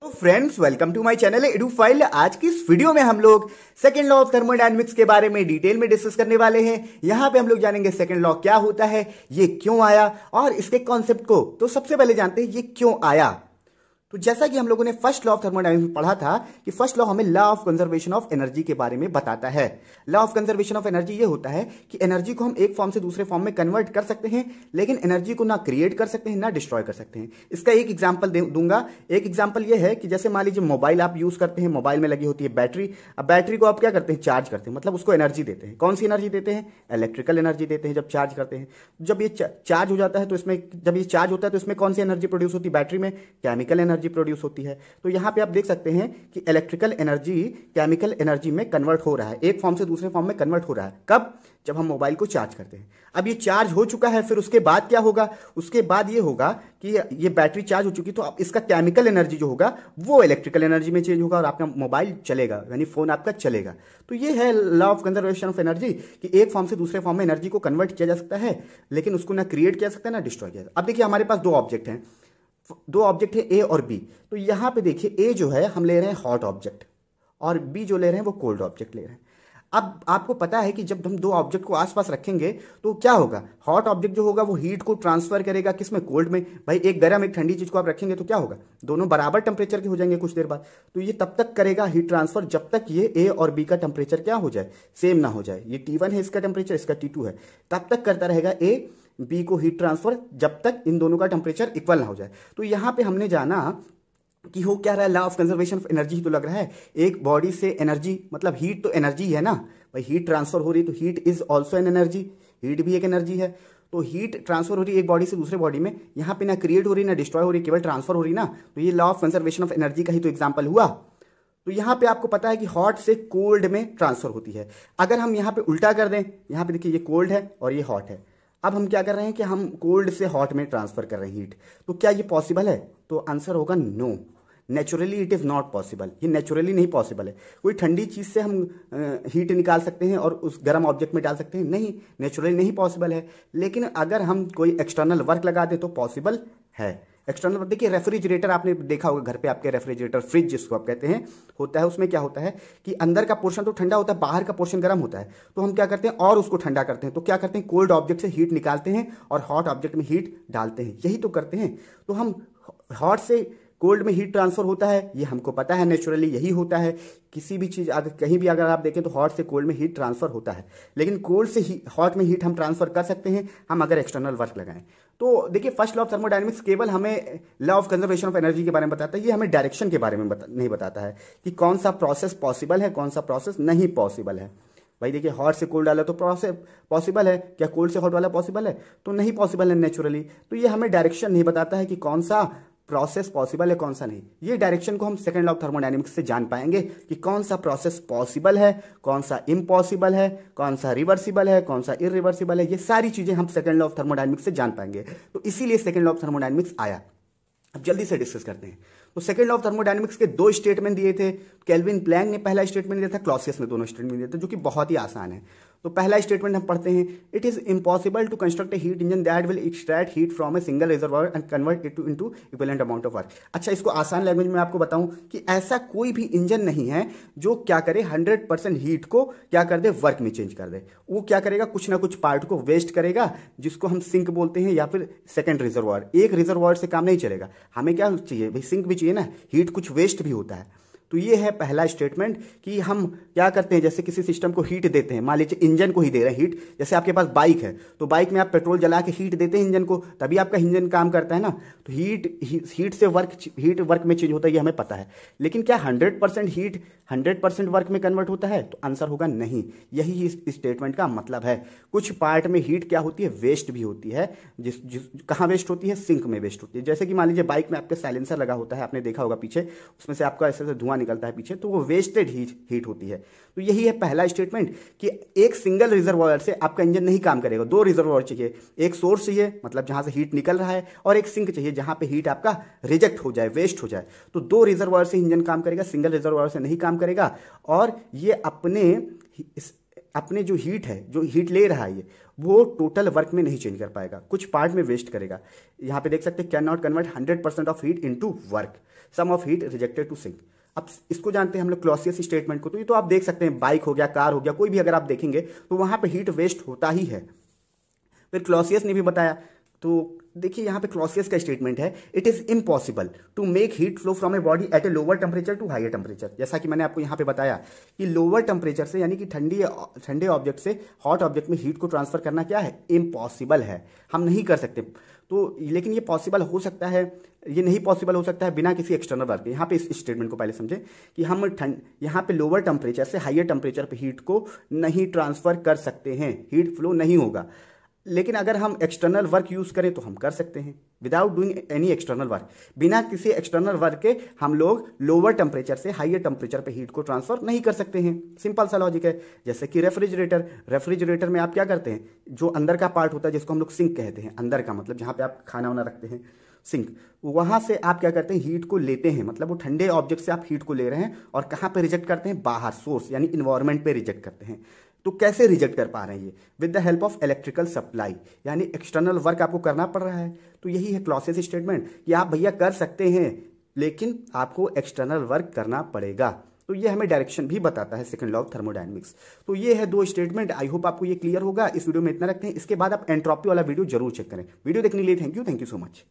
तो friends, welcome to my channel Edufile. आज की इस वीडियो में हम लोग सेकंड लॉ ऑफ थर्मोडायनेमिक्स के बारे में डिटेल में डिस्कस करने वाले हैं। यहां पे हम लोग जानेंगे सेकंड लॉ क्या होता है, ये क्यों आया और इसके कॉन्सेप्ट को। तो सबसे पहले जानते हैं ये क्यों आया। तो जैसा कि हम लोगों ने फर्स्ट लॉ ऑफ थर्मोडायनेमिक्स में पढ़ा था कि फर्स्ट लॉ हमें law of conservation of energy के बारे में बताता है। Law of conservation of energy ये होता है कि एनर्जी को हम एक फॉर्म से दूसरे फॉर्म में कन्वर्ट कर सकते हैं, लेकिन एनर्जी को ना क्रिएट कर सकते हैं ना डिस्ट्रॉय कर सकते हैं। इसका एक एग्जांपल दूंगा। एक एग्जांपल ये है कि जैसे मान लीजिए मोबाइल आप यूज करते हैं, मोबाइल में लगी होती है बैटरी। अब बैटरी को आप क्या करते हैं, चार्ज करते हैं, मतलब उसको एनर्जी देते हैं। कौन सी एनर्जी देते हैं? इलेक्ट्रिकल एनर्जी देते हैं जब चार्ज करते हैं। जब ये चार्ज हो जाता है तो इसमें, जब ये चार्ज होता है तो इसमें कौन सी एनर्जी प्रोड्यूस होती है? बैटरी में केमिकल एनर्जी प्रोड्यूस होती है। तो यहां पे आप देख सकते हैं कि इलेक्ट्रिकल एनर्जी केमिकल एनर्जी में कन्वर्ट हो रहा है, एक फॉर्म से दूसरे फॉर्म में कन्वर्ट हो रहा है। कब? जब हम मोबाइल को चार्ज करते हैं। अब ये चार्ज हो चुका है, फिर उसके बाद क्या होगा? उसके बाद ये होगा कि ये बैटरी चार्ज हो चुकी, तो अब इसका केमिकल एनर्जी जो होगा वो इलेक्ट्रिकल एनर्जी में चेंज होगा और आपका मोबाइल चलेगा, यानी फोन आपका चलेगा। तो ये है law of conservation of energy कि एक फॉर्म से दूसरे फॉर्म में एनर्जी को कन्वर्ट किया जा सकता है, लेकिन उसको ना क्रिएट किया जा सकता है ना डिस्ट्रॉय किया जा सकता है। अब देखिए हमारे पास दो ऑब्जेक्ट है ए और बी। तो यहां पे देखिए ए जो है हम ले रहे हैं हॉट ऑब्जेक्ट और बी जो ले रहे हैं वो कोल्ड ऑब्जेक्ट ले रहे हैं। अब आपको पता है कि जब हम दो ऑब्जेक्ट को आसपास रखेंगे तो क्या होगा? हॉट ऑब्जेक्ट जो होगा वो हीट को ट्रांसफर करेगा किसमें? कोल्ड में। भाई एक गर्म एक ठंडी चीज को आप रखेंगे तो क्या होगा? दोनों बराबर टेम्परेचर के हो जाएंगे कुछ देर बाद। तो ये तब तक करेगा हीट ट्रांसफर जब तक ये ए और बी का टेम्परेचर क्या हो जाए? सेम ना हो जाए। ये T1 है इसका टेम्परेचर, इसका T2 है। तब तक करता रहेगा ए बी को हीट ट्रांसफर जब तक इन दोनों का टेम्परेचर इक्वल ना हो जाए। तो यहां पे हमने जाना कि हो क्या रहा है, law of conservation of energy ही तो लग रहा है। एक बॉडी से एनर्जी, मतलब हीट तो एनर्जी है ना भाई, हीट ट्रांसफर हो रही है तो heat is also an energy, heat भी एक एनर्जी है। तो हीट ट्रांसफर हो रही है एक बॉडी से दूसरे बॉडी में, यहाँ पे ना क्रिएट हो रही ना डिस्ट्रॉय हो रही, केवल ट्रांसफर हो रही ना। तो ये law of conservation of energy का ही तो एग्जाम्पल हुआ। तो यहां पे आपको पता है कि हॉट से कोल्ड में ट्रांसफर होती है। अगर हम यहां पे उल्टा कर दें, यहां पे देखिए ये कोल्ड है और ये हॉट है। अब हम क्या कर रहे हैं कि हम कोल्ड से हॉट में ट्रांसफर कर रहे हैं हीट। तो क्या ये पॉसिबल है? तो आंसर होगा no, naturally it is not possible. ये नेचुरली नहीं पॉसिबल है। कोई ठंडी चीज से हम हीट निकाल सकते हैं और उस गर्म ऑब्जेक्ट में डाल सकते हैं? नहीं, नेचुरली नहीं पॉसिबल है। लेकिन अगर हम कोई एक्सटर्नल वर्क लगा दें तो पॉसिबल है। एक्सटर्नल वर्क देखिए, रेफ्रिजरेटर आपने देखा होगा घर पे, आपके रेफ्रिजरेटर, फ्रिज जिसको आप कहते हैं, होता है। उसमें क्या होता है कि अंदर का पोर्शन तो ठंडा होता है, बाहर का पोर्शन गर्म होता है। तो हम क्या करते हैं और उसको ठंडा करते हैं। तो क्या करते हैं, कोल्ड ऑब्जेक्ट से हीट निकालते हैं और हॉट ऑब्जेक्ट में हीट डालते हैं, यही तो करते हैं। तो हम हॉट से कोल्ड में हीट ट्रांसफर होता है, ये हमको पता है, नेचुरली यही होता है। किसी भी चीज अगर कहीं भी अगर आप देखें तो हॉट से कोल्ड में हीट ट्रांसफर होता है, लेकिन कोल्ड से हॉट में हीट हम ट्रांसफर कर सकते हैं हम अगर एक्सटर्नल वर्क लगाएं। तो देखिए फर्स्ट लॉ ऑफ थर्मोडायनेमिक्स केवल हमें law of conservation of energy के बारे में बताता है, ये हमें डायरेक्शन के बारे में नहीं बताता है कि कौन सा प्रोसेस पॉसिबल है, कौन सा प्रोसेस नहीं पॉसिबल है। भाई देखिए हॉट से कोल्ड डाला तो प्रोसेस पॉसिबल है, क्या कोल्ड से हॉट वाला पॉसिबल है? तो नहीं पॉसिबल है नेचुरली। तो ये हमें डायरेक्शन नहीं बताता है कि कौन सा प्रोसेस पॉसिबल है कौन सा नहीं। ये डायरेक्शन को हम सेकंड लॉ ऑफ थर्मोडायनेमिक्स से जान पाएंगे कि कौन सा प्रोसेस पॉसिबल है, कौन सा इम्पॉसिबल है, कौन सा रिवर्सिबल है, कौन सा इरिवर्सिबल है। ये सारी चीजें हम सेकंड लॉ ऑफ थर्मोडायनेमिक्स से जान पाएंगे। तो इसीलिए सेकंड लॉ ऑफ थर्मोडायनेमिक्स आया। अब जल्दी से डिस्कस करते हैं। तो सेकंड लॉ ऑफ थर्मोडायनेमिक्स के दो स्टेटमेंट दिए थे। केल्विन प्लैंक ने पहला स्टेटमेंट दिया था, क्लॉसियस ने दोनों स्टेटमेंट दिए थे, जो कि बहुत ही आसान है। तो पहला स्टेटमेंट हम पढ़ते हैं, it is impossible to construct a heat engine that will extract heat from a single reservoir and convert it into equivalent amount of work. अच्छा, इसको आसान लैंग्वेज में आपको बताऊं कि ऐसा कोई भी इंजन नहीं है जो क्या करे 100% हीट को क्या कर दे, वर्क में चेंज कर दे। वो क्या करेगा, कुछ ना कुछ पार्ट को वेस्ट करेगा, जिसको हम सिंक बोलते हैं या फिर सेकेंड रिजर्वायर। एक रिजर्वायर से काम नहीं चलेगा, हमें क्या चाहिए भाई, सिंक भी चाहिए ना, हीट कुछ वेस्ट भी होता है। तो ये है पहला स्टेटमेंट कि हम क्या करते हैं, जैसे किसी सिस्टम को हीट देते हैं, मान लीजिए इंजन को ही दे रहे हैं हीट। जैसे आपके पास बाइक है तो बाइक में आप पेट्रोल जला के हीट देते हैं इंजन को, तभी आपका इंजन काम करता है ना। तो हीट से वर्क में चेंज होता है, ये हमें पता है। लेकिन क्या 100% हीट 100% वर्क में कन्वर्ट होता है? तो आंसर होगा नहीं। यही इस स्टेटमेंट का मतलब है। कुछ पार्ट में हीट क्या होती है, वेस्ट भी होती है। कहाँ वेस्ट होती है? सिंक में वेस्ट होती है। जैसे कि मान लीजिए बाइक में आपके साइलेंसर लगा होता है, आपने देखा होगा पीछे, उसमें से आपका ऐसे धुआं निकलता है पीछे, तो वो वेस्टेड हीट होती है। तो यही है पहला स्टेटमेंट कि एक सिंगल रिजर्वायर से आपका इंजन नहीं काम करेगा। दो रिजर्वायर चाहिए, एक सोर्स चाहिए मतलब जहां से हीट निकल रहा है, और एक सिंक चाहिए जहां पे हीट आपका रिजेक्ट हो जाए, वेस्ट हो जाए। तो दो रिजर्वायर से इंजन काम करेगा, सिंगल रिजर्वायर से नहीं काम करेगा। और ये अपने अपने जो हीट ले रहा है ये, वो टोटल वर्क में नहीं चेंज कर पाएगा, कुछ पार्ट में वेस्ट करेगा। यहाँ पे देख सकते हैं, can not convert 100% of heat into work, some of heat rejected to sink. अब इसको जानते हैं हम लोग क्लॉसियस स्टेटमेंट को। तो ये तो आप देख सकते हैं, बाइक हो गया, कार हो गया, कोई भी अगर आप देखेंगे तो वहां पे हीट वेस्ट होता ही है। फिर क्लॉसियस ने भी बताया, तो देखिए यहाँ पे क्लॉसियस का स्टेटमेंट है, it is impossible to make heat flow from a body at a lower temperature to higher temperature. जैसा कि मैंने आपको यहाँ पे बताया कि लोअर टेम्परेचर से, यानी कि ठंडे ऑब्जेक्ट से हॉट ऑब्जेक्ट में हीट को ट्रांसफर करना क्या है, इम्पॉसिबल है, हम नहीं कर सकते। तो लेकिन ये पॉसिबल हो सकता है, ये नहीं पॉसिबल हो सकता है बिना किसी एक्सटर्नल वर्क के। यहाँ पे इस स्टेटमेंट को पहले समझें कि हम यहाँ पे लोअर टेम्परेचर से हायर टेम्परेचर पे हीट को नहीं ट्रांसफर कर सकते हैं, हीट फ्लो नहीं होगा। लेकिन अगर हम एक्सटर्नल वर्क यूज करें तो हम कर सकते हैं, without doing any external work, बिना किसी एक्सटर्नल वर्क के हम लोग लोअर टेम्परेचर से हायर टेम्परेचर पे हीट को ट्रांसफर नहीं कर सकते हैं। सिंपल सा लॉजिक है। जैसे कि रेफ्रिजरेटर में आप क्या करते हैं, जो अंदर का पार्ट होता है जिसको हम लोग सिंक कहते हैं, अंदर का मतलब जहां पे आप खाना वाना रखते हैं, सिंक, वहां से आप क्या करते हैं, हीट को लेते हैं, मतलब वो ठंडे ऑब्जेक्ट से आप हीट को ले रहे हैं और कहां पे रिजेक्ट करते हैं, बाहर, सोर्स यानी इन्वायरमेंट पे रिजेक्ट करते हैं। तो कैसे रिजेक्ट कर पा रहे हैं ये, with the help of electrical supply, यानी एक्सटर्नल वर्क आपको करना पड़ रहा है। तो यही है क्लॉसियस स्टेटमेंट कि आप भैया कर सकते हैं लेकिन आपको एक्सटर्नल वर्क करना पड़ेगा। तो ये हमें डायरेक्शन भी बताता है सेकंड लॉ ऑफ थर्मोडायनेमिक्स। तो ये है 2 स्टेटमेंट। आई होप आपको ये क्लियर होगा। इस वीडियो में इतना रखते हैं, इसके बाद आप एंट्रोपी वाला वीडियो जरूर चेक करें। वीडियो देखने के लिए थैंक यू सो मच।